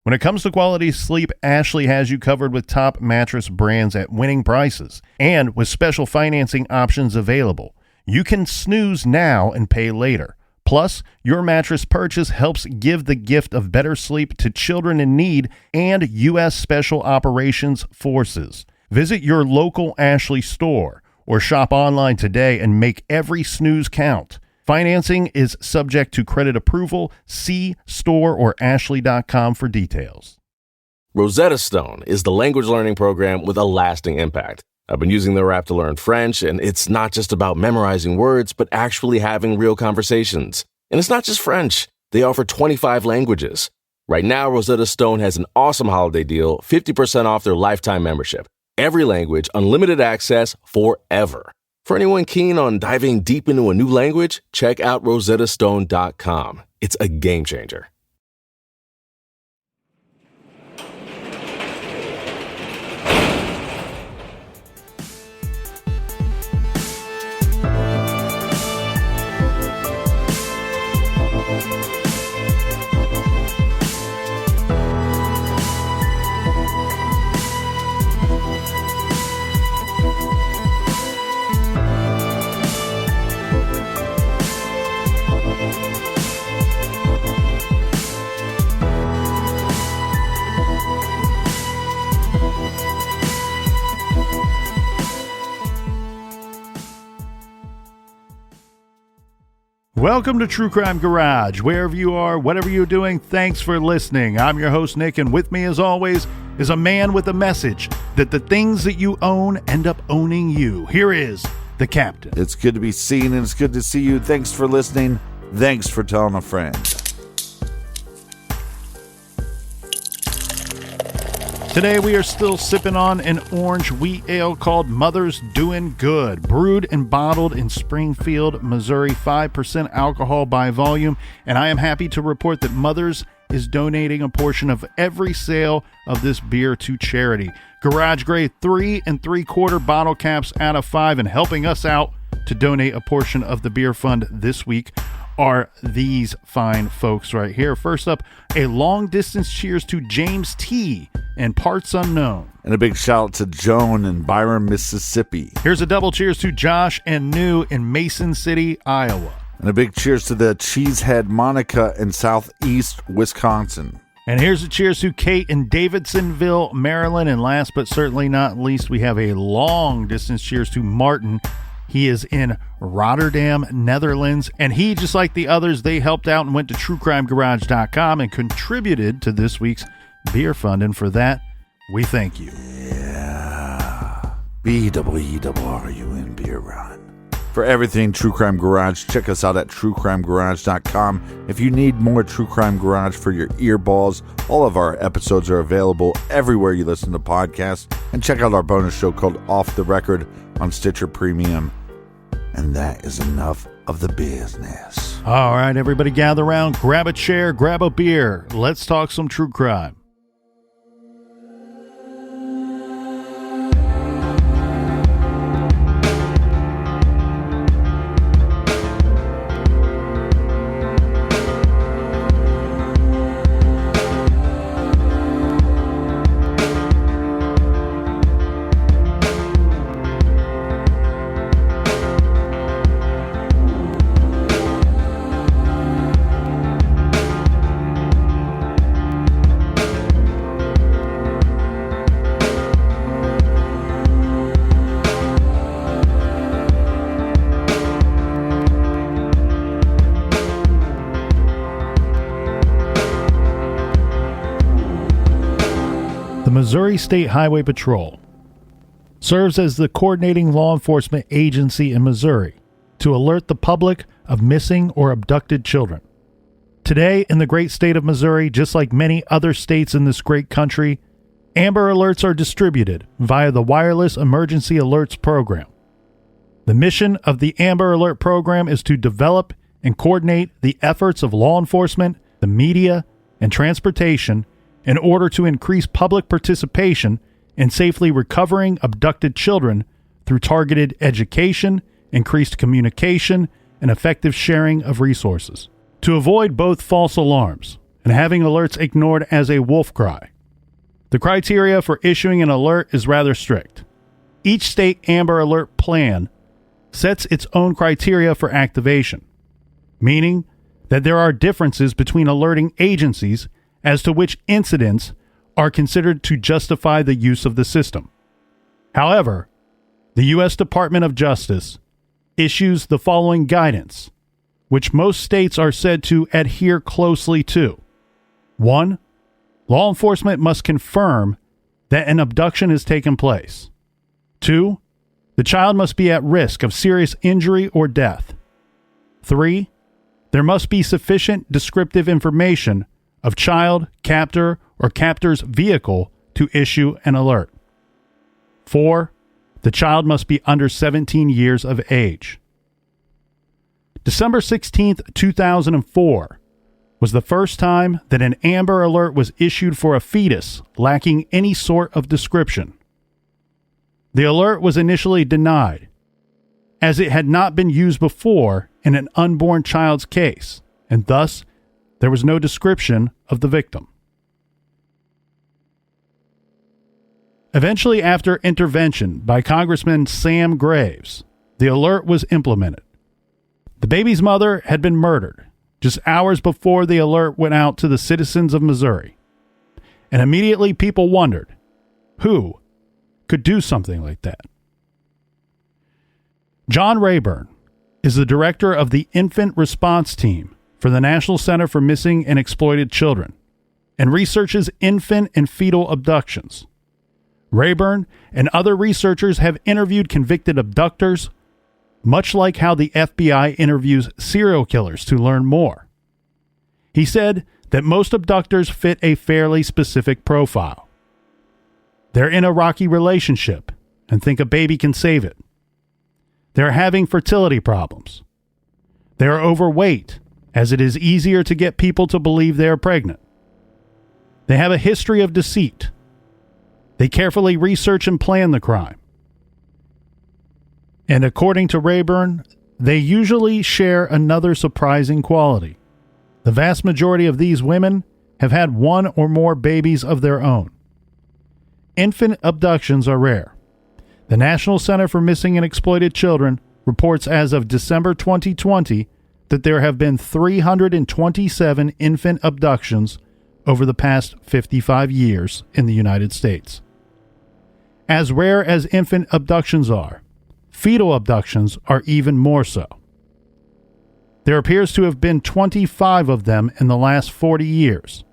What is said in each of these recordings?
When it comes to quality sleep, Ashley has you covered with top mattress brands at winning prices and with special financing options available. You can snooze now and pay later. Plus, your mattress purchase helps give the gift of better sleep to children in need and U.S. Special Operations Forces. Visit your local Ashley store or shop online today and make every snooze count. Financing is subject to credit approval. See store or ashley.com for details. Rosetta Stone is the language learning program with a lasting impact. I've been using their app to learn French, and it's not just about memorizing words, but actually having real conversations. And it's not just French. They offer 25 languages. Right now, Rosetta Stone has an awesome holiday deal, 50% off their lifetime membership. Every language, unlimited access forever. For anyone keen on diving deep into a new language, check out rosettastone.com. It's a game changer. Welcome to True Crime Garage. Wherever you are, whatever you're doing, thanks for listening. I'm your host, Nick, and with me, as always, is a man with a message that the things that you own end up owning you. Here is the Captain. It's good to be seen, and it's good to see you. Thanks for listening. Thanks for telling a friend. Today we are still sipping on an orange wheat ale called Mother's Doin Good, brewed and bottled in Springfield, Missouri, 5% alcohol by volume, and I am happy to report that Mother's is donating a portion of every sale of this beer to charity. Garage grade 3 3/4 bottle caps out of 5, and helping us out to donate a portion of the beer fund this week are these fine folks right here. First up, a long distance cheers to James T. and Parts Unknown. And a big shout out to Joan in Byron, Mississippi. Here's a double cheers to Josh and New in Mason City, Iowa. And a big cheers to the Cheesehead Monica in Southeast Wisconsin. And here's a cheers to Kate in Davidsonville, Maryland. And last but certainly not least, we have a long distance cheers to Martin. He is in Rotterdam, Netherlands, and he, just like the others, they helped out and went to truecrimegarage.com and contributed to this week's beer fund, and for that, we thank you. Yeah. BWEWRUN Beer Run. For everything True Crime Garage, check us out at truecrimegarage.com. If you need more True Crime Garage for your earballs, all of our episodes are available everywhere you listen to podcasts, and check out our bonus show called Off the Record on Stitcher Premium. And that is enough of the business. All right, everybody gather around, grab a chair, grab a beer. Let's talk some true crime. The Missouri State Highway Patrol serves as the coordinating law enforcement agency in Missouri to alert the public of missing or abducted children. Today, in the great state of Missouri, just like many other states in this great country, Amber Alerts are distributed via the Wireless Emergency Alerts Program. The mission of the Amber Alert Program is to develop and coordinate the efforts of law enforcement, the media, and transportation in order to increase public participation in safely recovering abducted children through targeted education, increased communication, and effective sharing of resources. To avoid both false alarms and having alerts ignored as a wolf cry. The criteria for issuing an alert is rather strict. Each state Amber Alert plan sets its own criteria for activation, meaning that there are differences between alerting agencies as to which incidents are considered to justify the use of the system. However, the U.S. Department of Justice issues the following guidance, which most states are said to adhere closely to. 1. Law enforcement must confirm that an abduction has taken place. 2. The child must be at risk of serious injury or death. 3. There must be sufficient descriptive information of child, captor, or captor's vehicle to issue an alert. 4. The child must be under 17 years of age. December 16th, 2004 was the first time that an Amber Alert was issued for a fetus lacking any sort of description. The alert was initially denied, as it had not been used before in an unborn child's case, and thus there was no description of the victim. Eventually, after intervention by Congressman Sam Graves, the alert was implemented. The baby's mother had been murdered just hours before the alert went out to the citizens of Missouri. And immediately people wondered, who could do something like that? John Rayburn is the director of the Infant Response Team for the National Center for Missing and Exploited Children and researches infant and fetal abductions. Rayburn and other researchers have interviewed convicted abductors, much like how the FBI interviews serial killers to learn more. He said that most abductors fit a fairly specific profile. They're in a rocky relationship and think a baby can save it. They're having fertility problems. They are overweight, as it is easier to get people to believe they are pregnant. They have a history of deceit. They carefully research and plan the crime. And according to Rayburn, they usually share another surprising quality. The vast majority of these women have had one or more babies of their own. Infant abductions are rare. The National Center for Missing and Exploited Children reports as of December 2020 that there have been 327 infant abductions over the past 55 years in the United States. As rare as infant abductions are, fetal abductions are even more so. There appears to have been 25 of them in the last 40 years,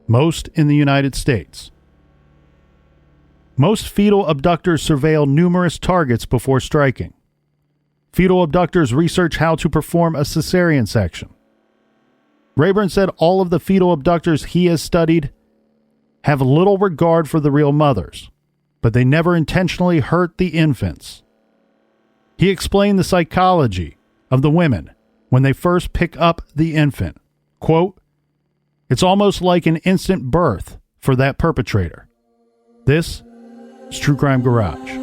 most in the United States. Most fetal abductors surveil numerous targets before striking. Fetal abductors research how to perform a cesarean section. Rayburn said all of the fetal abductors he has studied have little regard for the real mothers, but they never intentionally hurt the infants. He explained the psychology of the women when they first pick up the infant. Quote, "It's almost like an instant birth for that perpetrator." This is True Crime Garage.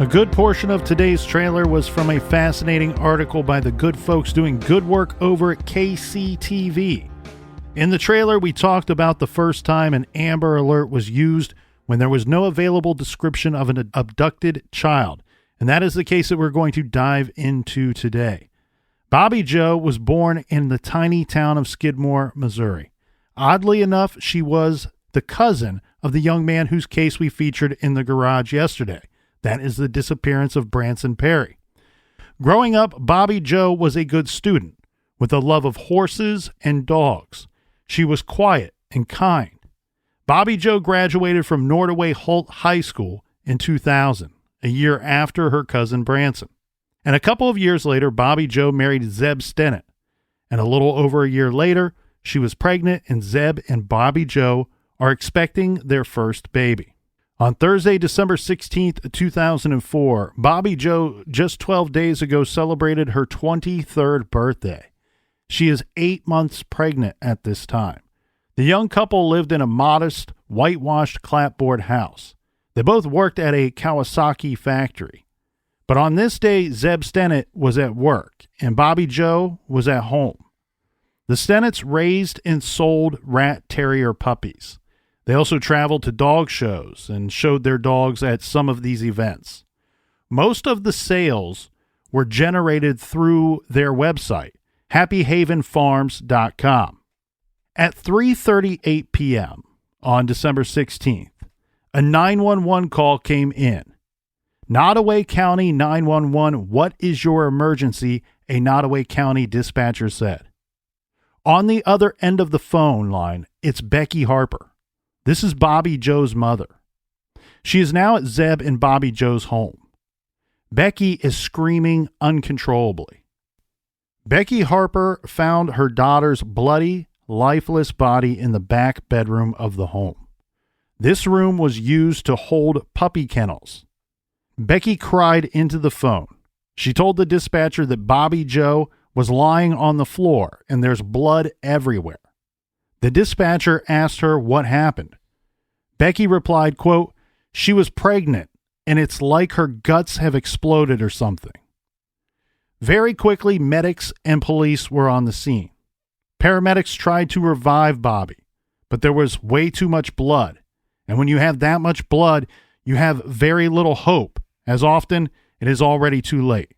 A good portion of today's trailer was from a fascinating article by the good folks doing good work over at KCTV. In the trailer, we talked about the first time an Amber Alert was used when there was no available description of an abducted child. And that is the case that we're going to dive into today. Bobbie Jo was born in the tiny town of Skidmore, Missouri. Oddly enough, she was the cousin of the young man whose case we featured in the garage yesterday. That is the disappearance of Branson Perry. Growing up, Bobbie Jo was a good student with a love of horses and dogs. She was quiet and kind. Bobbie Jo graduated from Nordaway Holt High School in 2000, a year after her cousin Branson. And a couple of years later, Bobbie Jo married Zeb Stinnett. And a little over a year later, she was pregnant, and Zeb and Bobbie Jo are expecting their first baby. On Thursday, December 16th, 2004, Bobbie Jo, just 12 days ago, celebrated her 23rd birthday. She is 8 months pregnant at this time. The young couple lived in a modest, whitewashed clapboard house. They both worked at a Kawasaki factory. But on this day, Zeb Stinnett was at work, and Bobbie Jo was at home. The Stinnetts raised and sold rat terrier puppies. They also traveled to dog shows and showed their dogs at some of these events. Most of the sales were generated through their website, happyhavenfarms.com. At 3:38 p.m. on December 16th, a 911 call came in. Nottoway County 911, what is your emergency? A Nottoway County dispatcher said. On the other end of the phone line, it's Becky Harper. This is Bobbie Jo's mother. She is now at Zeb and Bobbie Jo's home. Becky is screaming uncontrollably. Becky Harper found her daughter's bloody, lifeless body in the back bedroom of the home. This room was used to hold puppy kennels. Becky cried into the phone. She told the dispatcher that Bobbie Jo was lying on the floor and there's blood everywhere. The dispatcher asked her what happened. Becky replied, quote, "She was pregnant and it's like her guts have exploded or something." Very quickly, medics and police were on the scene. Paramedics tried to revive Bobbie, but there was way too much blood. And when you have that much blood, you have very little hope, as often it is already too late.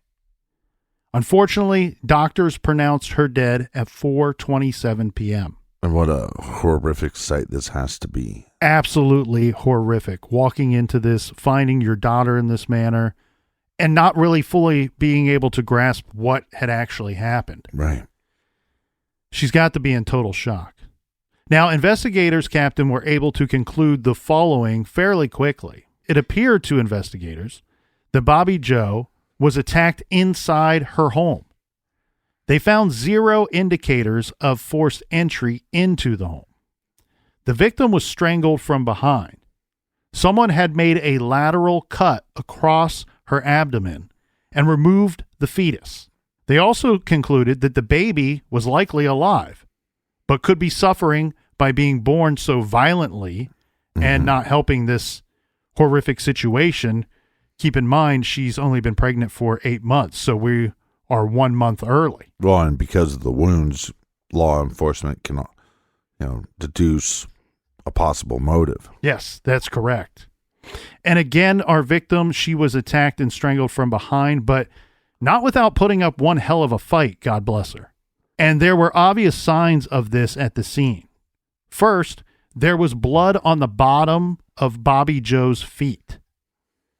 Unfortunately, doctors pronounced her dead at 4:27 p.m. And what a horrific sight this has to be. Absolutely horrific. Walking into this, finding your daughter in this manner, and not really fully being able to grasp what had actually happened. Right. She's got to be in total shock. Now, investigators, Captain, were able to conclude the following fairly quickly. It appeared to investigators that Bobbie Jo was attacked inside her home. They found 0 indicators of forced entry into the home. The victim was strangled from behind. Someone had made a lateral cut across her abdomen and removed the fetus. They also concluded that the baby was likely alive, but could be suffering by being born so violently and not helping this horrific situation. Keep in mind, she's only been pregnant for 8 months, so we are 1 month early. Well, and because of the wounds, law enforcement can, deduce a possible motive. Yes, that's correct. And again, our victim, she was attacked and strangled from behind, but not without putting up one hell of a fight, God bless her. And there were obvious signs of this at the scene. First, there was blood on the bottom of Bobbie Jo's feet.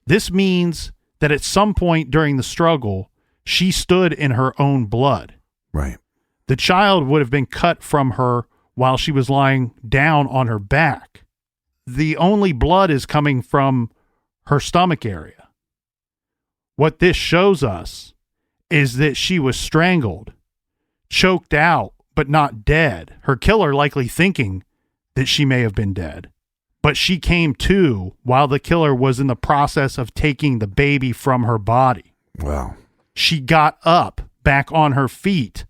This means that at some point during the struggle, she stood in her own blood. Right. The child would have been cut from her while she was lying down on her back. The only blood is coming from her stomach area. What this shows us is that she was strangled, choked out, but not dead. Her killer likely thinking that she may have been dead. But she came to while the killer was in the process of taking the baby from her body. Wow. She got up back on her feet,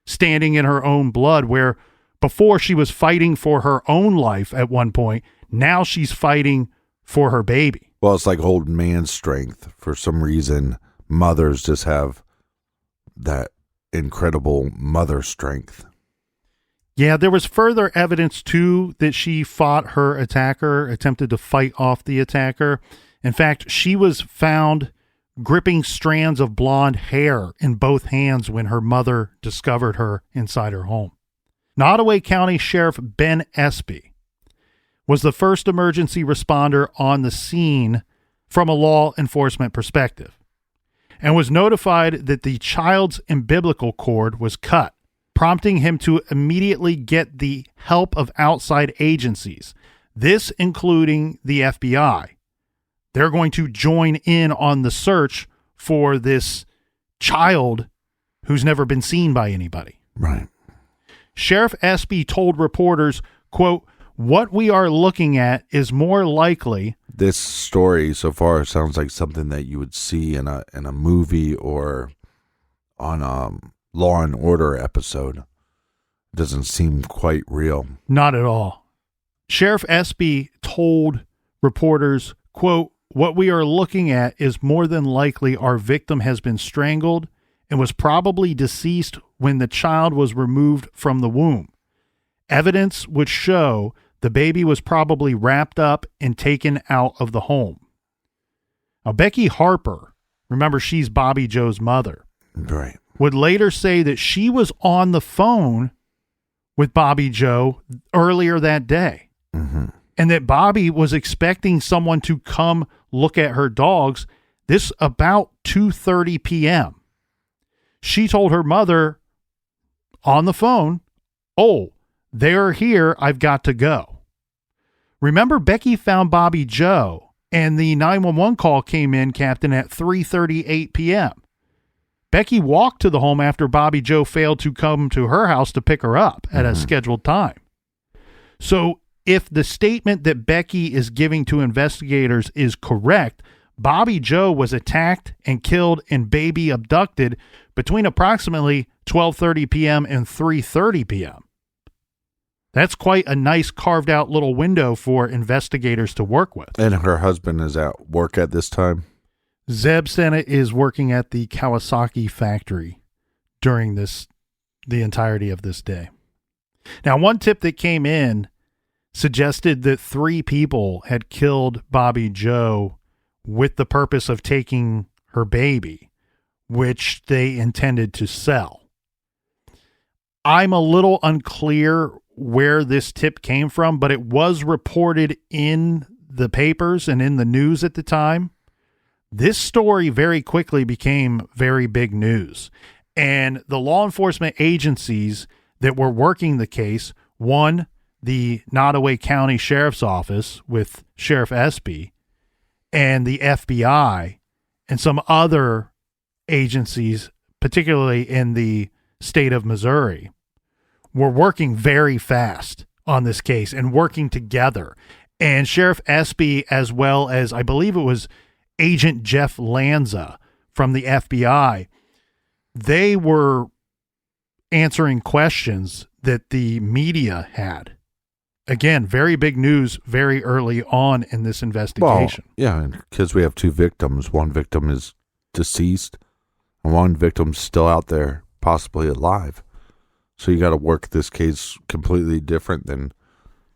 standing in her own blood, where before she was fighting for her own life at one point. Now she's fighting for her baby. Well, it's like old man strength. For some reason, mothers just have that incredible mother strength. Yeah, there was further evidence, too, that she fought her attacker, attempted to fight off the attacker. In fact, she was found gripping strands of blonde hair in both hands when her mother discovered her inside her home. Nottoway County Sheriff Ben Espy was the first emergency responder on the scene from a law enforcement perspective and was notified that the child's umbilical cord was cut, prompting him to immediately get the help of outside agencies, this including the FBI. They're going to join in on the search for this child who's never been seen by anybody. Right. Sheriff Espy told reporters, quote, "What we are looking at is more likely..." This story so far sounds like something that you would see in a movie or on Law and Order episode. It doesn't seem quite real. Not at all. Sheriff Espy told reporters, quote, "What we are looking at is more than likely our victim has been strangled and was probably deceased when the child was removed from the womb. Evidence would show the baby was probably wrapped up and taken out of the home." Now, Becky Harper, remember she's Bobbie Jo's mother, Right. would later say that she was on the phone with Bobbie Jo earlier that day. Mm-hmm. And that Bobbie was expecting someone to come look at her dogs. This about 2:30 p.m. She told her mother on the phone, "Oh, they're here. I've got to go." Remember, Becky found Bobbie Jo, and the 911 call came in, Captain, at 3:38 p.m. Becky walked to the home after Bobbie Jo failed to come to her house to pick her up at a scheduled time. So if the statement that Becky is giving to investigators is correct, Bobbie Jo was attacked and killed and baby abducted between approximately 12:30 p.m. and 3:30 p.m. That's quite a nice carved out little window for investigators to work with. And her husband is at work at this time? Zeb Stinnett is working at the Kawasaki factory during the entirety of this day. Now, one tip that came in suggested that 3 people had killed Bobbie Jo with the purpose of taking her baby, which they intended to sell. I'm a little unclear where this tip came from, but it was reported in the papers and in the news at the time. This story very quickly became very big news, and the law enforcement agencies that were working the case, one, the Nottoway County Sheriff's Office with Sheriff Espy, and the FBI, and some other agencies, particularly in the state of Missouri, were working very fast on this case and working together. And Sheriff Espy, as well as I believe it was Agent Jeff Lanza from the FBI, they were answering questions that the media had. Again, very big news very early on in this investigation. Well, yeah, because we have 2 victims. One victim is deceased, and one victim's still out there, possibly alive. So you got to work this case completely different than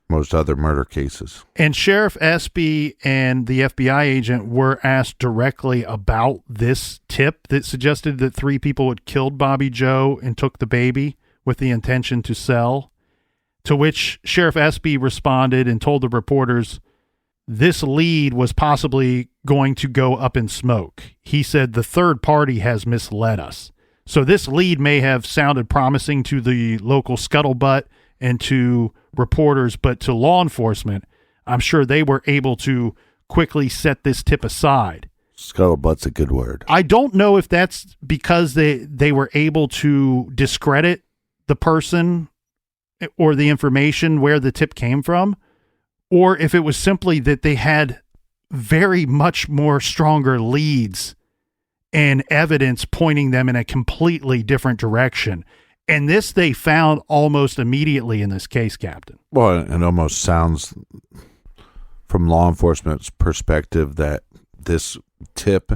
most other murder cases. And Sheriff Espy and the FBI agent were asked directly about this tip that suggested that 3 people had killed Bobbie Jo and took the baby with the intention to sell, to which Sheriff Espy responded and told the reporters this lead was possibly going to go up in smoke. He said the third party has misled us. So this lead may have sounded promising to the local scuttlebutt and to reporters, but to law enforcement, I'm sure they were able to quickly set this tip aside. Scuttlebutt's a good word. I don't know if that's because they were able to discredit the person or the information where the tip came from, or if it was simply that they had very much more stronger leads and evidence pointing them in a completely different direction. And this they found almost immediately in this case, Captain. Well, it almost sounds from law enforcement's perspective that this tip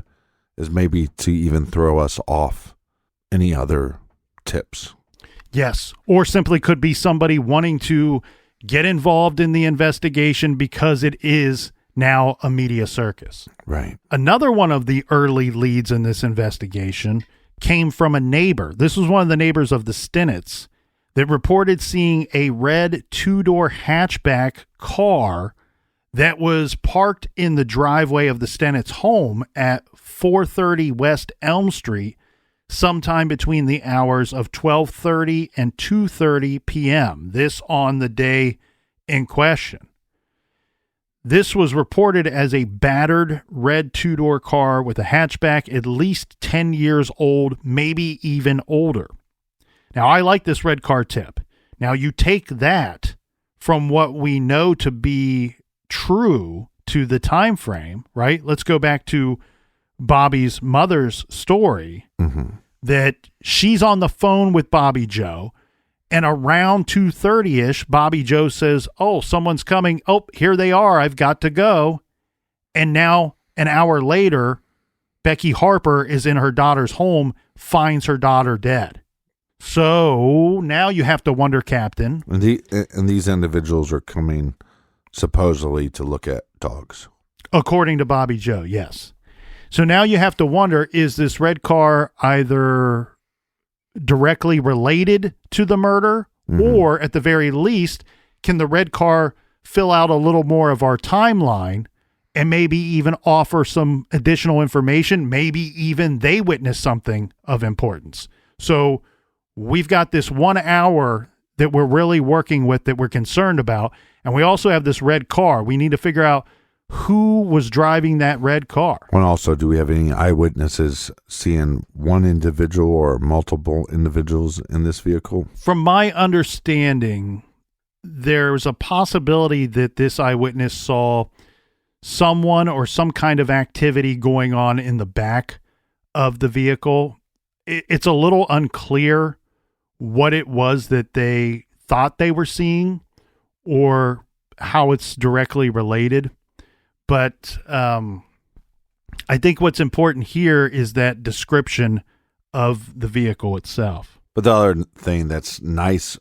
is maybe to even throw us off any other tips. Yes, or simply could be somebody wanting to get involved in the investigation because it is now a media circus. Right. Another one of the early leads in this investigation came from a neighbor. This was one of the neighbors of the Stinnetts that reported seeing a red 2-door hatchback car that was parked in the driveway of the Stinnetts' home at 430 West Elm Street sometime between the hours of 12:30 and 2:30 p.m. This on the day in question. This was reported as a battered red 2-door car with a hatchback at least 10 years old, maybe even older. Now, I like this red car tip. Now, you take that from what we know to be true to the time frame, right? Let's go back to Bobbie's mother's story. Mm-hmm. that she's on the phone with Bobbie Jo, and around 2:30ish, Bobbie Jo says, "Oh, someone's coming. Oh, here they are. I've got to go." And now, an hour later, Becky Harper is in her daughter's home, finds her daughter dead. So now you have to wonder, Captain. And these individuals are coming supposedly to look at dogs. According to Bobbie Jo, yes. So now you have to wonder, is this red car either directly related to the murder, or at the very least, can the red car fill out a little more of our timeline and maybe even offer some additional information? Maybe even they witnessed something of importance. So we've got this 1 hour that we're really working with, that we're concerned about. And we also have this red car. We need to figure out who was driving that red car. And also, do we have any eyewitnesses seeing one individual or multiple individuals in this vehicle? From my understanding, there's a possibility that this eyewitness saw someone or some kind of activity going on in the back of the vehicle. It's a little unclear what it was that they thought they were seeing or how it's directly related. But I think what's important here is that description of the vehicle itself. But the other thing that's nice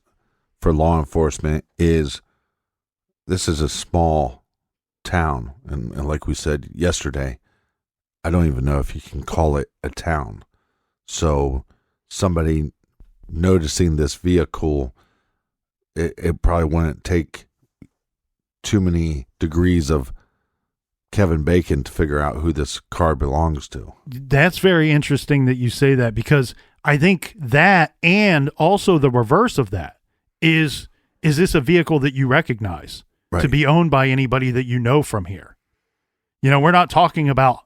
for law enforcement is this is a small town. And like we said yesterday, I don't even know if you can call it a town. So somebody noticing this vehicle, it probably wouldn't take too many degrees of Kevin Bacon to figure out who this car belongs to. That's very interesting that you say that, because I think that, and also the reverse of that, is this a vehicle that you recognize to be owned by anybody that you know from here? You know, we're not talking about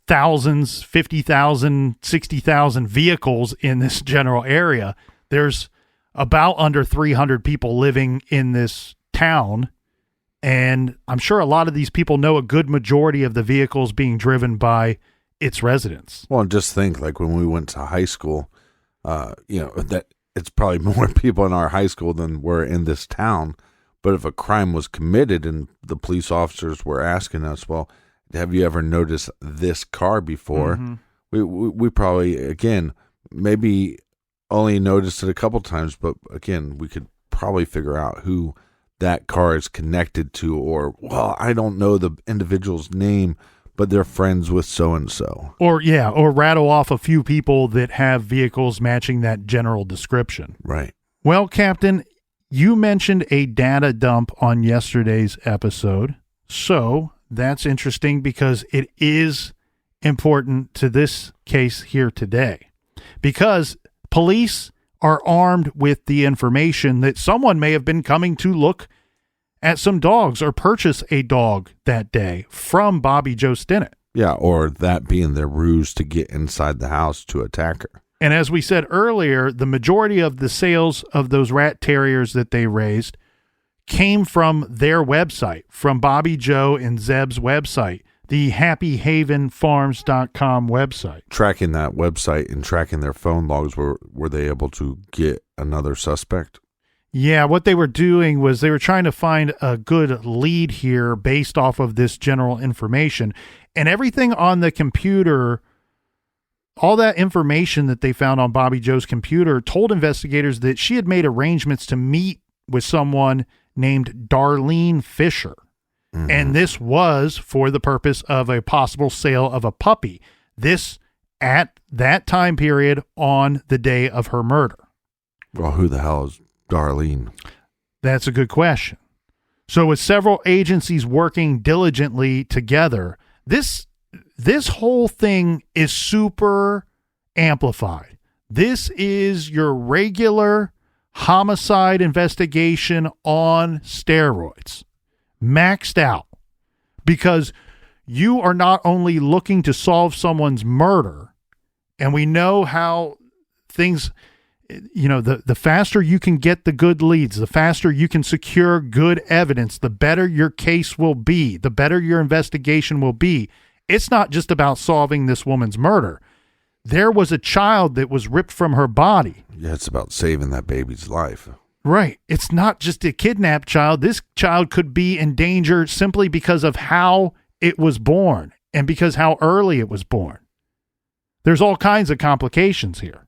thousands, 50,000, 60,000 vehicles in this general area. There's about under 300 people living in this town. And I'm sure a lot of these people know a good majority of the vehicles being driven by its residents. Well, just think, like when we went to high school, that it's probably more people in our high school than were in this town. But if a crime was committed and the police officers were asking us, well, have you ever noticed this car before? Mm-hmm. We probably, again, maybe only noticed it a couple times, but again, we could probably figure out who that car is connected to, or, well, I don't know the individual's name, but they're friends with so-and-so. Or rattle off a few people that have vehicles matching that general description. Right. Well, Captain, you mentioned a data dump on yesterday's episode. So that's interesting because it is important to this case here today, because police are armed with the information that someone may have been coming to look at some dogs or purchase a dog that day from Bobbie Jo Stinnett. Yeah, or that being their ruse to get inside the house to attack her. And as we said earlier, the majority of the sales of those rat terriers that they raised came from their website, from Bobbie Jo and Zeb's website, the happyhavenfarms.com website. Tracking that website and tracking their phone logs, were they able to get another suspect? Yeah, what they were doing was they were trying to find a good lead here based off of this general information. And everything on the computer, all that information that they found on Bobbie Jo's computer told investigators that she had made arrangements to meet with someone named Darlene Fisher. Mm-hmm. And this was for the purpose of a possible sale of a puppy. This at that time period on the day of her murder. Well, who the hell is Darlene? That's a good question. So with several agencies working diligently together, this whole thing is super amplified. This is your regular homicide investigation on steroids, maxed out, because you are not only looking to solve someone's murder, and we know how things, the faster you can get the good leads, the faster you can secure good evidence, the better your case will be, the better your investigation will be. It's not just about solving this woman's murder. there was a child that was ripped from her body. Yeah, it's about saving that baby's life. Right. It's not just a kidnapped child. This child could be in danger simply because of how it was born and because how early it was born. There's all kinds of complications here.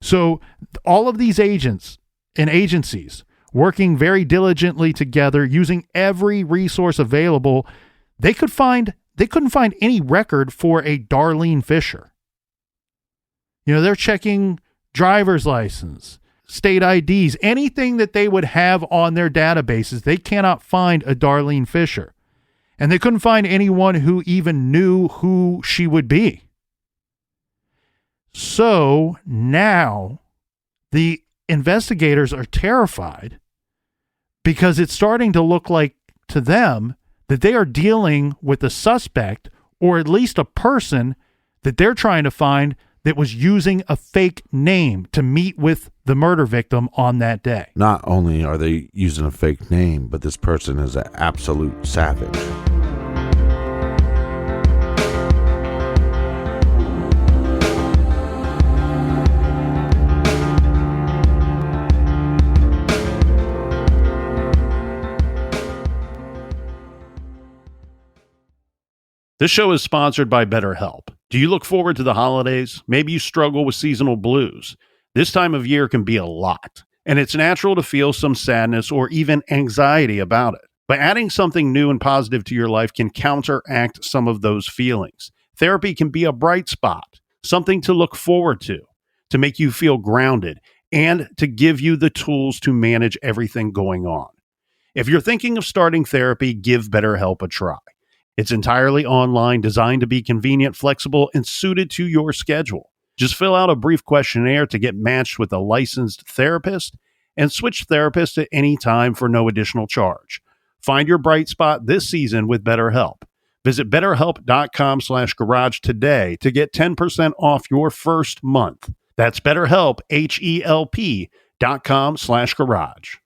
So all of these agents and agencies working very diligently together, using every resource available, they couldn't find any record for a Darlene Fisher. You know, they're checking driver's license, state IDs, anything that they would have on their databases. They cannot find a Darlene Fisher. And they couldn't find anyone who even knew who she would be. So now the investigators are terrified because it's starting to look like to them that they are dealing with a suspect, or at least a person that they're trying to find that was using a fake name to meet with the murder victim on that day. Not only are they using a fake name, but this person is an absolute savage. This show is sponsored by BetterHelp. Do you look forward to the holidays? Maybe you struggle with seasonal blues. This time of year can be a lot, and it's natural to feel some sadness or even anxiety about it. But adding something new and positive to your life can counteract some of those feelings. Therapy can be a bright spot, something to look forward to make you feel grounded, and to give you the tools to manage everything going on. If you're thinking of starting therapy, give BetterHelp a try. It's entirely online, designed to be convenient, flexible, and suited to your schedule. Just fill out a brief questionnaire to get matched with a licensed therapist and switch therapists at any time for no additional charge. Find your bright spot this season with BetterHelp. Visit BetterHelp.com/garage today to get 10% off your first month. That's BetterHelp, HELP.com/garage.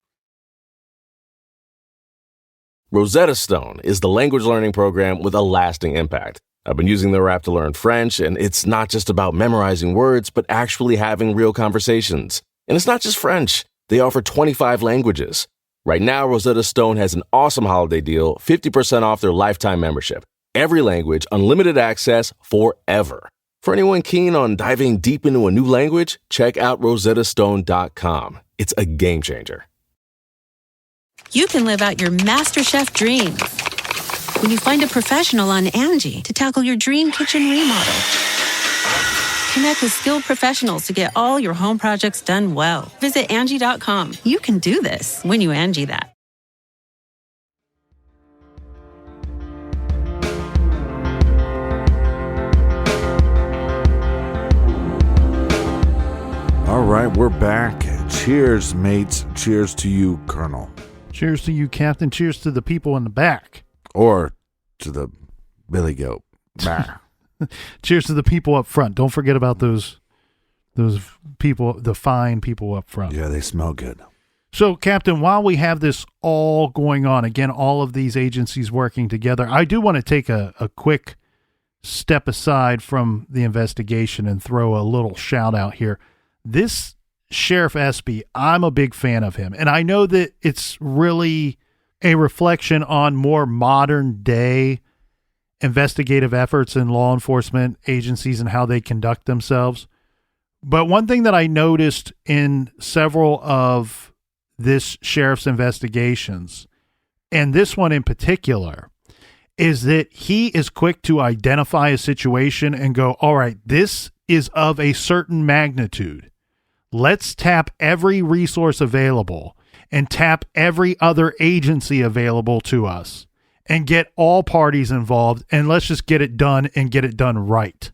Rosetta Stone is the language learning program with a lasting impact. I've been using their app to learn French, and it's not just about memorizing words, but actually having real conversations. And it's not just French. They offer 25 languages. Right now, Rosetta Stone has an awesome holiday deal, 50% off their lifetime membership. Every language, unlimited access forever. For anyone keen on diving deep into a new language, check out rosettastone.com. It's a game changer. You can live out your MasterChef dreams when you find a professional on Angie to tackle your dream kitchen remodel. Connect with skilled professionals to get all your home projects done well. Visit Angie.com. You can do this when you Angie that. All right, we're back. Cheers, mates. Cheers to you, Colonel. Cheers to you, Captain. Cheers to the people in the back. Or to the Billy Goat. Bah. Cheers to the people up front. Don't forget about those people, the fine people up front. Yeah, they smell good. So, Captain, while we have this all going on, again, all of these agencies working together, I do want to take a quick step aside from the investigation and throw a little shout out here. This Sheriff Espy, I'm a big fan of him. And I know that it's really a reflection on more modern day investigative efforts in law enforcement agencies and how they conduct themselves. But one thing that I noticed in several of this sheriff's investigations, and this one in particular, is that he is quick to identify a situation and go, all right, this is of a certain magnitude. Let's tap every resource available and tap every other agency available to us and get all parties involved, and let's just get it done and get it done right.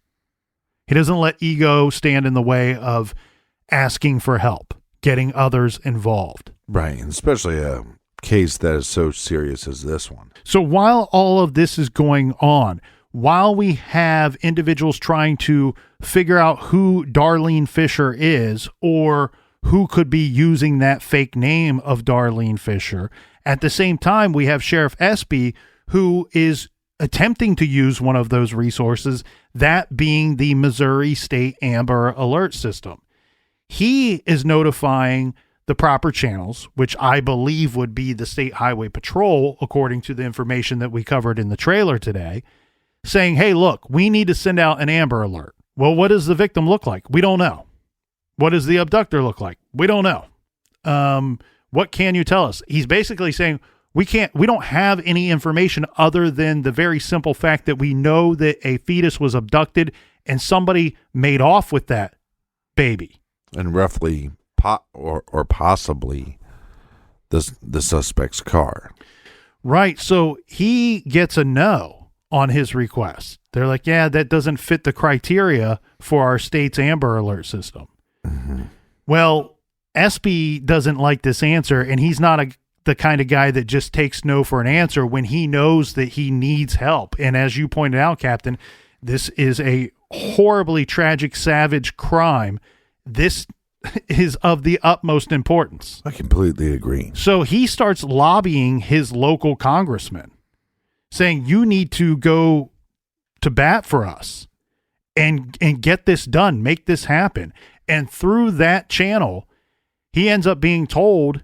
He doesn't let ego stand in the way of asking for help, getting others involved. Right, and especially a case that is so serious as this one. So while all of this is going on, while we have individuals trying to figure out who Darlene Fisher is or who could be using that fake name of Darlene Fisher, at the same time, we have Sheriff Espy, who is attempting to use one of those resources, that being the Missouri State Amber Alert System. He is notifying the proper channels, which I believe would be the State Highway Patrol, according to the information that we covered in the trailer today, saying, hey, look, we need to send out an Amber Alert. Well, what does the victim look like? We don't know. What does the abductor look like? We don't know. What can you tell us? He's basically saying we don't have any information other than the very simple fact that we know that a fetus was abducted and somebody made off with that baby. And roughly or possibly the suspect's car. Right. So he gets a no on his request. They're like, yeah, that doesn't fit the criteria for our state's Amber Alert system. Mm-hmm. Well, SB doesn't like this answer, and he's not the kind of guy that just takes no for an answer when he knows that he needs help. And as you pointed out, Captain, this is a horribly tragic, savage crime. This is of the utmost importance. I completely agree. So he starts lobbying his local congressman, saying, you need to go to bat for us and get this done, make this happen. And through that channel, he ends up being told,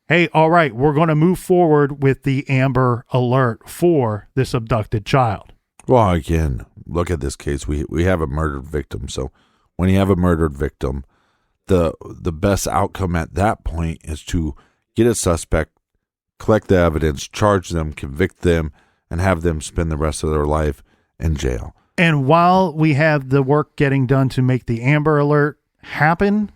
hey, all right, we're going to move forward with the Amber Alert for this abducted child. Well, again, look at this case. We have a murdered victim. So when you have a murdered victim, the best outcome at that point is to get a suspect, collect the evidence, charge them, convict them, and have them spend the rest of their life in jail. And while we have the work getting done to make the Amber Alert happen,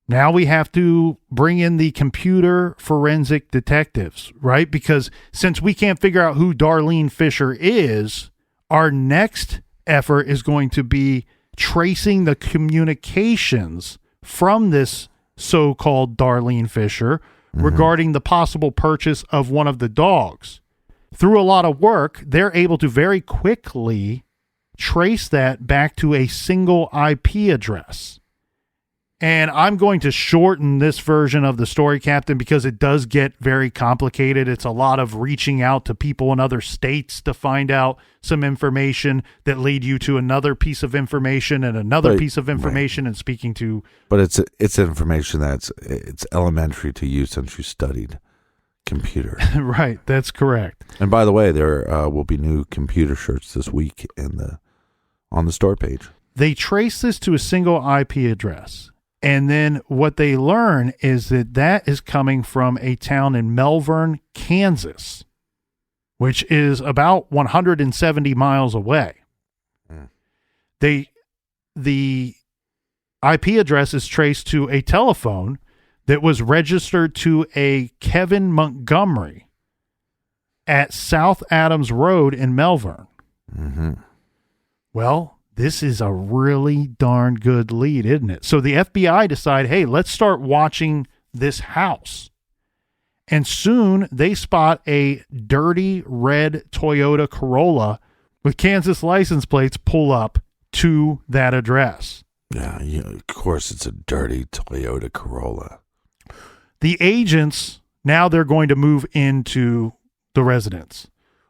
now we have to bring in the computer forensic detectives, right? Because since we can't figure out who Darlene Fisher is, our next effort is going to be tracing the communications from this so-called Darlene Fisher regarding the possible purchase of one of the dogs. Through a lot of work, they're able to very quickly trace that back to a single IP address. And I'm going to shorten this version of the story, Captain, because it does get very complicated. It's a lot of reaching out to people in other states to find out some information that lead you to another piece of information and another piece of information and speaking to. But it's information it's elementary to you since you studied computer. Right, that's correct. And by the way, there will be new computer shirts this week on the store page. They trace this to a single IP address. And then what they learn is that is coming from a town in Melbourne, Kansas, which is about 170 miles away. The IP address is traced to a telephone that was registered to a Kevin Montgomery at South Adams Road in Melbourne. Mm-hmm. Well, this is a really darn good lead, isn't it? So the FBI decide, hey, let's start watching this house. And soon they spot a dirty red Toyota Corolla with Kansas license plates pull up to that address. Yeah, of course it's a dirty Toyota Corolla. The agents, now they're going to move into the residence.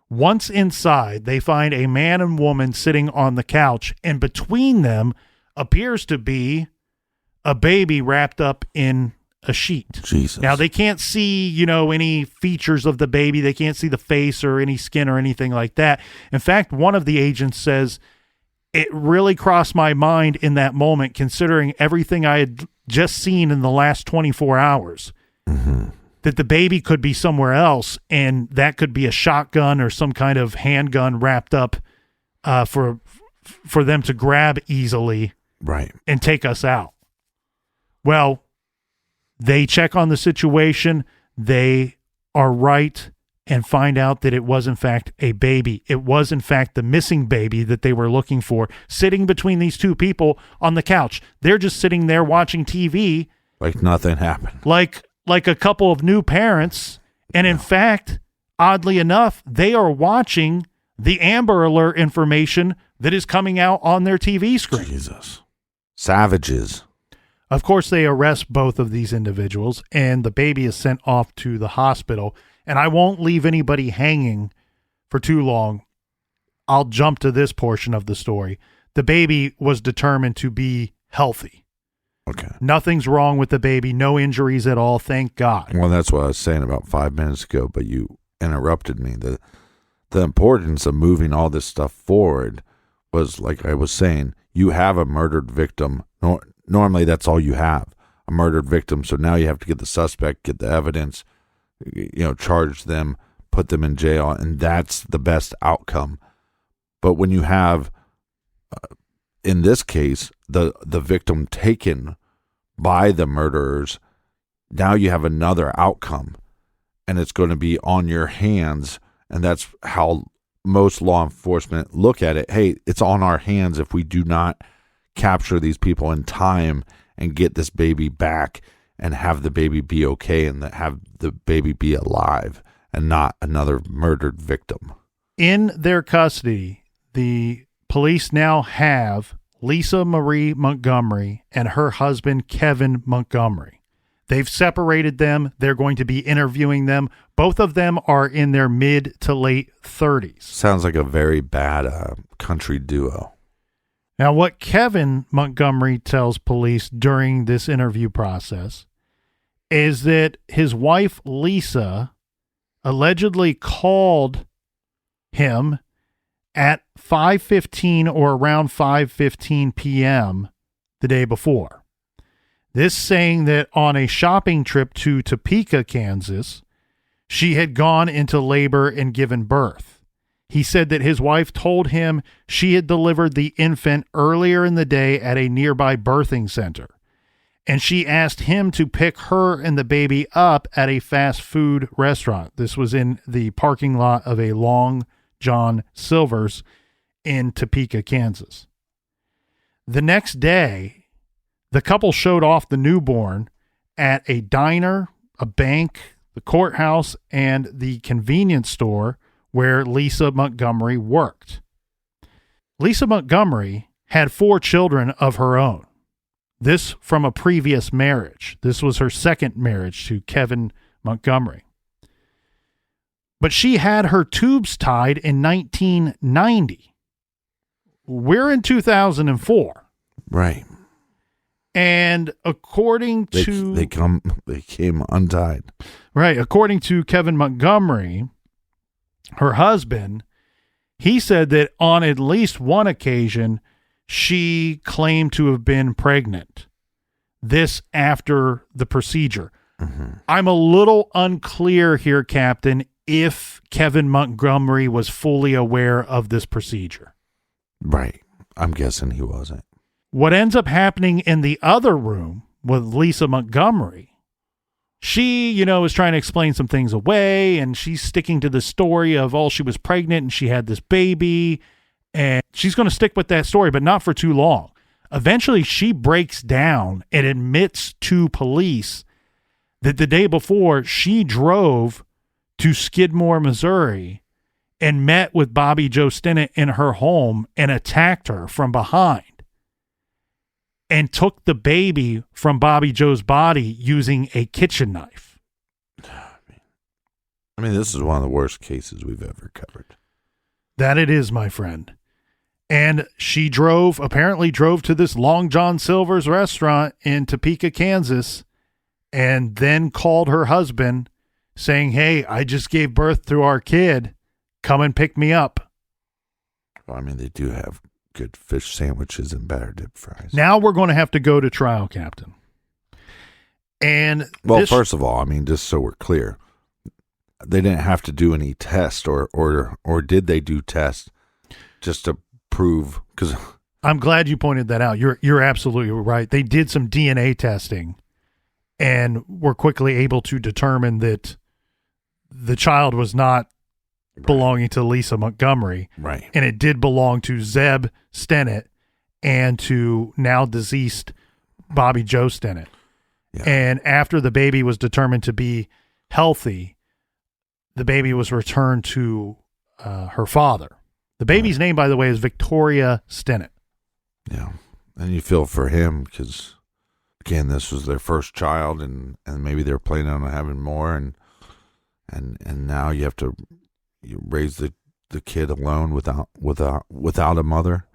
Once inside, they find a man and woman sitting on the couch, and between them appears to be a baby wrapped up in a sheet. Jesus. Now, they can't see, any features of the baby. They can't see the face or any skin or anything like that. In fact, one of the agents says, it really crossed my mind in that moment, considering everything I had just seen in the last 24 hours. Mm-hmm. That the baby could be somewhere else, and that could be a shotgun or some kind of handgun wrapped up for them to grab easily, right, and take us out. Well, they check on the situation. They are right and find out that it was, in fact, a baby. It was, in fact, the missing baby that they were looking for, sitting between these two people on the couch. They're just sitting there watching TV. Like nothing happened. Like a couple of new parents. And in fact, oddly enough, they are watching the Amber Alert information that is coming out on their TV screen. Jesus. Savages. Of course, they arrest both of these individuals, and the baby is sent off to the hospital. And I won't leave anybody hanging for too long. I'll jump to this portion of the story. The baby was determined to be healthy. Okay. Nothing's wrong with the baby. No injuries at all. Thank God. Well, that's what I was saying about 5 minutes ago, but you interrupted me. The importance of moving all this stuff forward was, like I was saying, you have a murdered victim. Normally, that's all you have, a murdered victim. So now you have to get the suspect, get the evidence, charge them, put them in jail, and that's the best outcome. But when you have, in this case, the victim taken by the murderers, now you have another outcome, and it's going to be on your hands, and that's how most law enforcement look at it. Hey, it's on our hands if we do not capture these people in time and get this baby back and have the baby be okay and have the baby be alive and not another murdered victim. In their custody, the police now have Lisa Marie Montgomery and her husband, Kevin Montgomery. They've separated them. They're going to be interviewing them. Both of them are in their mid to late 30s. Sounds like a very bad country duo. Now, what Kevin Montgomery tells police during this interview process is that his wife, Lisa, allegedly called him at 5:15 or around 5:15 p.m. the day before. This saying that on a shopping trip to Topeka, Kansas, she had gone into labor and given birth. He said that his wife told him she had delivered the infant earlier in the day at a nearby birthing center, and she asked him to pick her and the baby up at a fast food restaurant. This was in the parking lot of a Long John Silver's in Topeka, Kansas. The next day, the couple showed off the newborn at a diner, a bank, the courthouse, and the convenience store where Lisa Montgomery worked. Lisa Montgomery had 4 children of her own. This from a previous marriage. This was her second marriage to Kevin Montgomery. But she had her tubes tied in 1990. We're in 2004. Right. And according to... They came untied. Right. According to Kevin Montgomery, her husband, he said that on at least one occasion, she claimed to have been pregnant. This after the procedure. Mm-hmm. I'm a little unclear here, Captain, if Kevin Montgomery was fully aware of this procedure. Right. I'm guessing he wasn't. What ends up happening in the other room with Lisa Montgomery, she, is trying to explain some things away, and she's sticking to the story of, she was pregnant and she had this baby, and she's going to stick with that story, but not for too long. Eventually, she breaks down and admits to police that the day before, she drove to Skidmore, Missouri, and met with Bobbie Jo Stinnett in her home and attacked her from behind and took the baby from Bobbie Jo's body using a kitchen knife. I mean, this is one of the worst cases we've ever covered. That it is, my friend. And she apparently drove to this Long John Silver's restaurant in Topeka, Kansas, and then called her husband saying, "Hey, I just gave birth to our kid. Come and pick me up." Well, I mean, they do have good fish sandwiches and batter dip fries. Now we're going to have to go to trial, Captain. And first of all, I mean, just so we're clear, they didn't have to do any test, or did they do tests just to prove? Because I'm glad you pointed that out. You're absolutely right. They did some DNA testing, and were quickly able to determine that the child was not belonging to Lisa Montgomery. Right. And it did belong to Zeb Stinnett and to now deceased Bobbie Jo Stinnett. Yeah. And after the baby was determined to be healthy, the baby was returned to her father. The baby's name, by the way, is Victoria Stinnett. Yeah. And you feel for him because, again, this was their first child, and maybe they're planning on having more, and now you have to raise the the kid alone without a mother.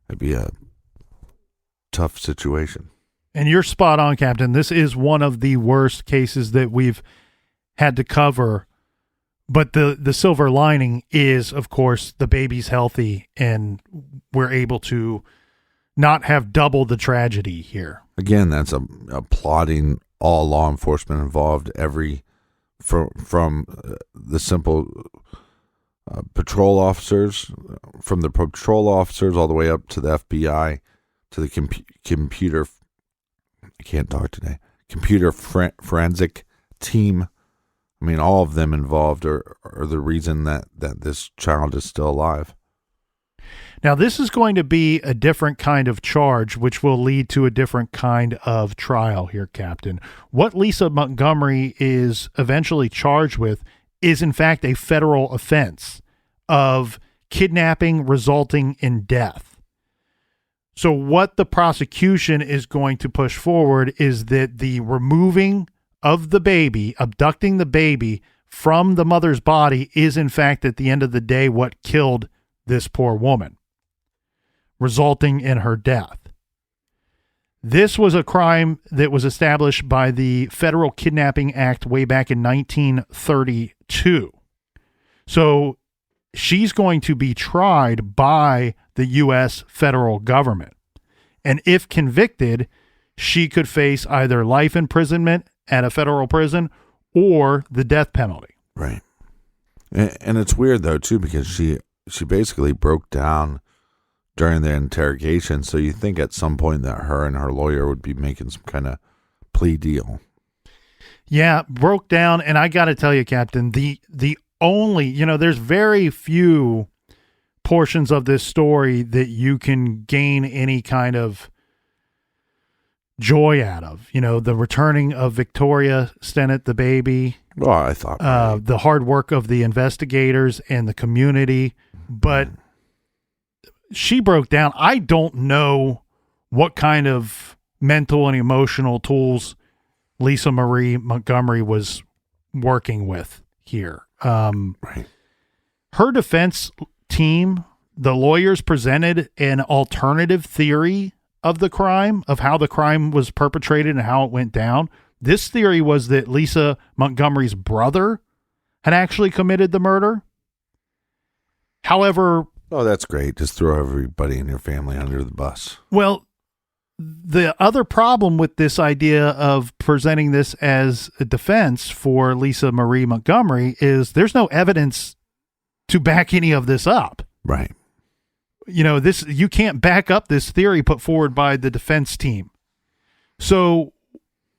It'd be a tough situation. And you're spot on, Captain. This is one of the worst cases that we've had to cover. But the silver lining is, of course, the baby's healthy and we're able to not have double the tragedy here. Again, that's applauding all law enforcement involved, from the simple patrol officers, from the patrol officers all the way up to the FBI, to the computer. I can't talk today. Computer forensic team. I mean, all of them involved are the reason that this child is still alive. Now, this is going to be a different kind of charge, which will lead to a different kind of trial here, Captain. What Lisa Montgomery is eventually charged with is, in fact, a federal offense of kidnapping resulting in death. So what the prosecution is going to push forward is that the removing of the baby, abducting the baby from the mother's body is, in fact, at the end of the day, what killed this poor woman, resulting in her death. This was a crime that was established by the Federal Kidnapping Act way back in 1932. So she's going to be tried by the U.S. federal government. And if convicted, she could face either life imprisonment at a federal prison or the death penalty. Right. And it's weird, though, too, because she basically broke down during the interrogation. So you think at some point that her and her lawyer would be making some kind of plea deal. Yeah, broke down. And I got to tell you, Captain, the only, there's very few portions of this story that you can gain any kind of joy out of. The returning of Victoria Stinnett, the baby. Well, I thought the hard work of the investigators and the community. But she broke down. I don't know what kind of mental and emotional tools Lisa Marie Montgomery was working with here. Right. Her defense team, the lawyers presented an alternative theory of the crime, of how the crime was perpetrated and how it went down. This theory was that Lisa Montgomery's brother had actually committed the murder. However... Oh, that's great. Just throw everybody in your family under the bus. Well, the other problem with this idea of presenting this as a defense for Lisa Marie Montgomery is there's no evidence to back any of this up. Right. You can't back up this theory put forward by the defense team. So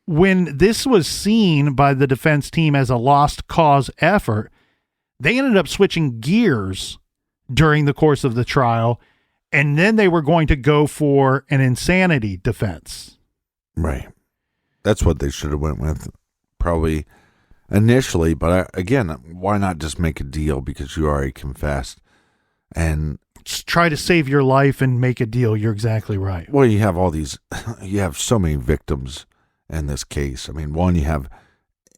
when this was seen by the defense team as a lost cause effort, they ended up switching gears during the course of the trial, and then they were going to go for an insanity defense. Right. That's what they should have went with probably initially, but again, why not just make a deal because you already confessed and just try to save your life and make a deal. You're exactly right. Well, you have you have so many victims in this case. I mean, one, you have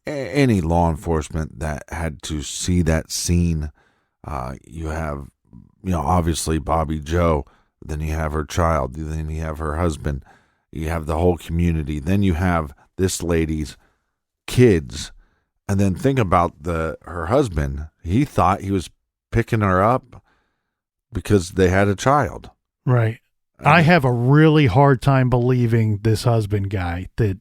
any law enforcement that had to see that scene. You have, obviously Bobbie Jo, then you have her child, then you have her husband, you have the whole community, then you have this lady's kids, and then think about her husband. He thought he was picking her up because they had a child. Right. I have a really hard time believing this husband guy that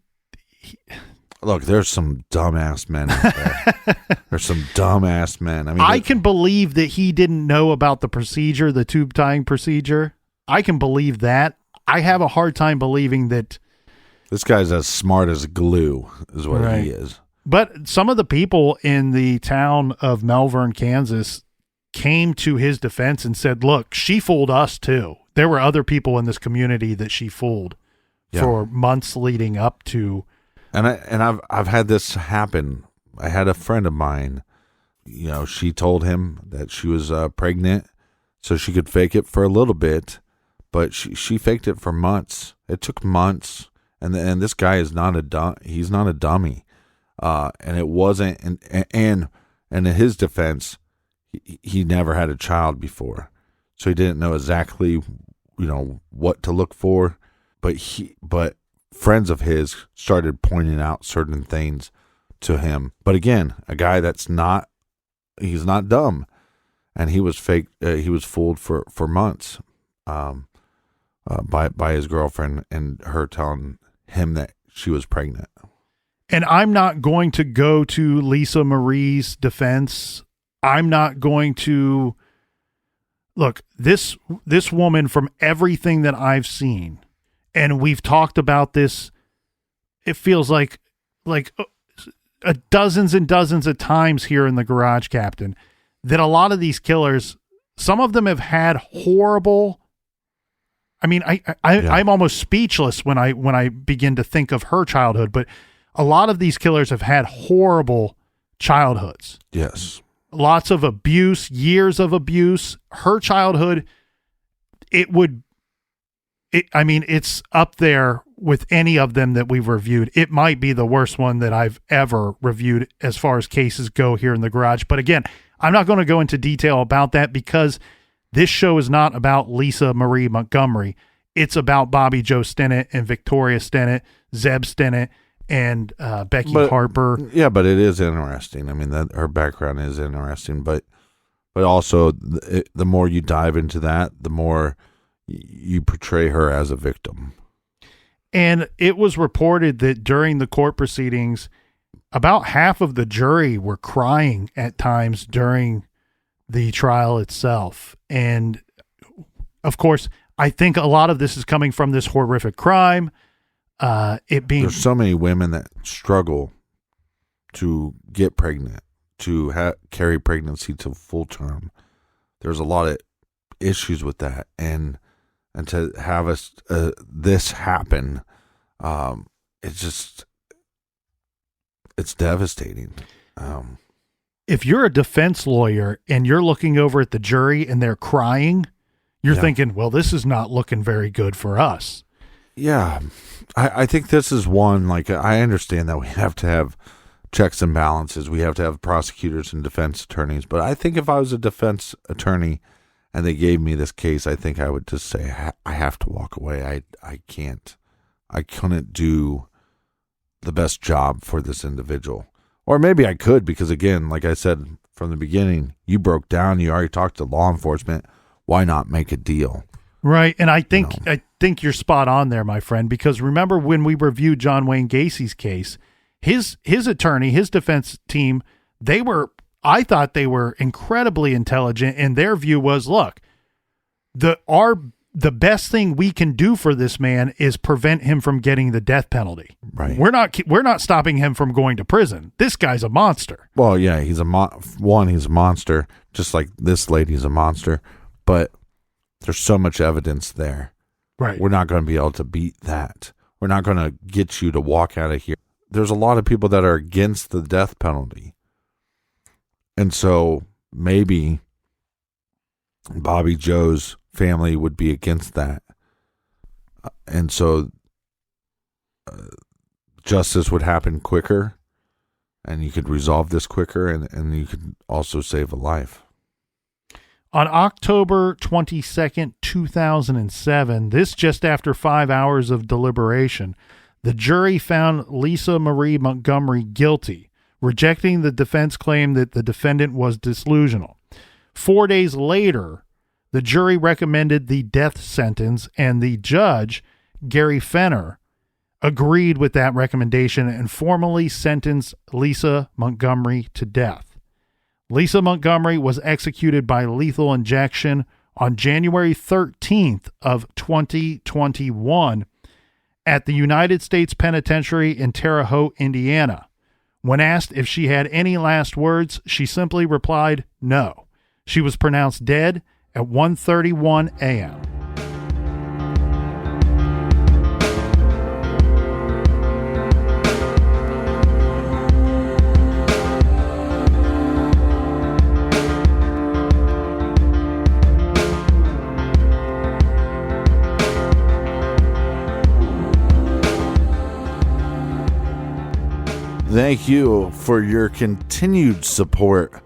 look, there's some dumbass men out there. There's some dumbass men. I can believe that he didn't know about the procedure, the tube tying procedure. I can believe that. I have a hard time believing that this guy's as smart as glue is what right. he is. But some of the people in the town of Melbourne, Kansas, came to his defense and said, look, she fooled us too. There were other people in this community that she fooled for months leading up to. And I've had this happen. I had a friend of mine, she told him that she was pregnant so she could fake it for a little bit, but she faked it for months. It took months. And this guy is not he's not a dummy. And it wasn't, and in his defense, he never had a child before, so he didn't know exactly, what to look for. But friends of his started pointing out certain things to him. But again, a guy he's not dumb, and he was fake. He was fooled for months, by his girlfriend and her telling him that she was pregnant. And I'm not going to go to Lisa Marie's defense. I'm not going to look, this woman, from everything that I've seen, and we've talked about this, it feels like dozens and dozens of times here in the Garage Captain, that a lot of these killers, some of them have had horrible. I mean, I'm almost speechless when I begin to think of her childhood, but a lot of these killers have had horrible childhoods. Yes. Lots of abuse, years of abuse. Her childhood, it's up there with any of them that we've reviewed. It might be the worst one that I've ever reviewed as far as cases go here in the garage. But again, I'm not going to go into detail about that because this show is not about Lisa Marie Montgomery. It's about Bobbie Jo Stinnett and Victoria Stinnett, Zeb Stinnett, and Becky Harper. Yeah, but it is interesting. I mean, her background is interesting, but also the more you dive into that, the more you portray her as a victim. And it was reported that during the court proceedings, about half of the jury were crying at times during the trial itself. And of course, I think a lot of this is coming from this horrific crime. There's so many women that struggle to get pregnant, to carry pregnancy to full term. There's a lot of issues with that, and to have this happen, it's devastating. If you're a defense lawyer and you're looking over at the jury and they're crying, you're thinking, well, this is not looking very good for us. Yeah. I think this is one, like, I understand that we have to have checks and balances. We have to have prosecutors and defense attorneys. But I think if I was a defense attorney and they gave me this case, I think I would just say, I have to walk away. I couldn't do the best job for this individual. Or maybe I could, because again, like I said from the beginning, you broke down, you already talked to law enforcement. Why not make a deal? Right. And I think you're spot on there, my friend, because remember when we reviewed John Wayne Gacy's case, his attorney, his defense team, I thought they were incredibly intelligent, and their view was, look, the best thing we can do for this man is prevent him from getting the death penalty. Right. We're not stopping him from going to prison. This guy's a monster. Well, yeah, he's a monster, just like this lady's a monster, but there's so much evidence there. Right. We're not going to be able to beat that. We're not going to get you to walk out of here. There's a lot of people that are against the death penalty. And so maybe Bobbie Jo's family would be against that. And so justice would happen quicker, and you could resolve this quicker, and you could also save a life. On October 22nd, 2007, this just after 5 hours of deliberation, the jury found Lisa Marie Montgomery guilty, rejecting the defense claim that the defendant was delusional. 4 days later, the jury recommended the death sentence, and the judge, Gary Fenner, agreed with that recommendation and formally sentenced Lisa Montgomery to death. Lisa Montgomery was executed by lethal injection on January 13th of 2021 at the United States Penitentiary in Terre Haute, Indiana. When asked if she had any last words, she simply replied, no. She was pronounced dead at 1:31 a.m. Thank you for your continued support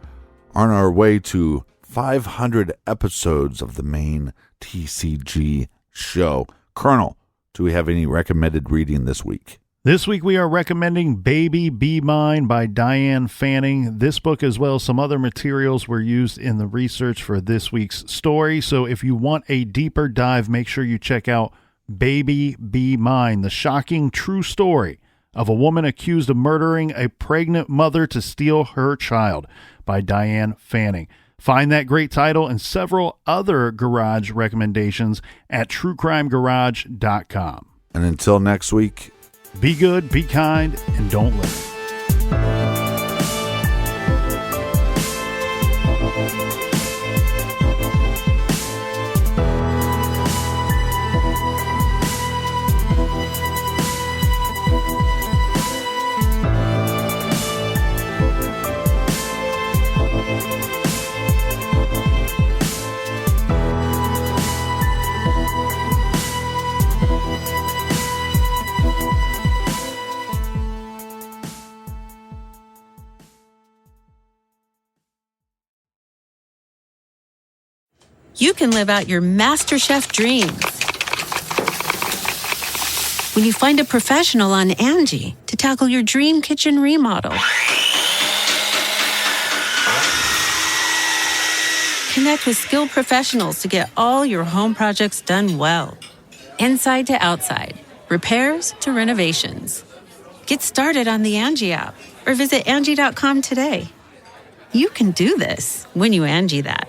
on our way to 500 episodes of the main TCG show. Colonel, do we have any recommended reading this week? This week we are recommending Baby Be Mine by Diane Fanning. This book, as well as some other materials, were used in the research for this week's story. So if you want a deeper dive, make sure you check out Baby Be Mine, the shocking true story of a woman accused of murdering a pregnant mother to steal her child by Diane Fanning. Find that great title and several other garage recommendations at truecrimegarage.com. And until next week, be good, be kind, and don't live. You can live out your MasterChef dreams when you find a professional on Angie to tackle your dream kitchen remodel. Connect with skilled professionals to get all your home projects done well. Inside to outside, repairs to renovations. Get started on the Angie app or visit Angie.com today. You can do this when you Angie that.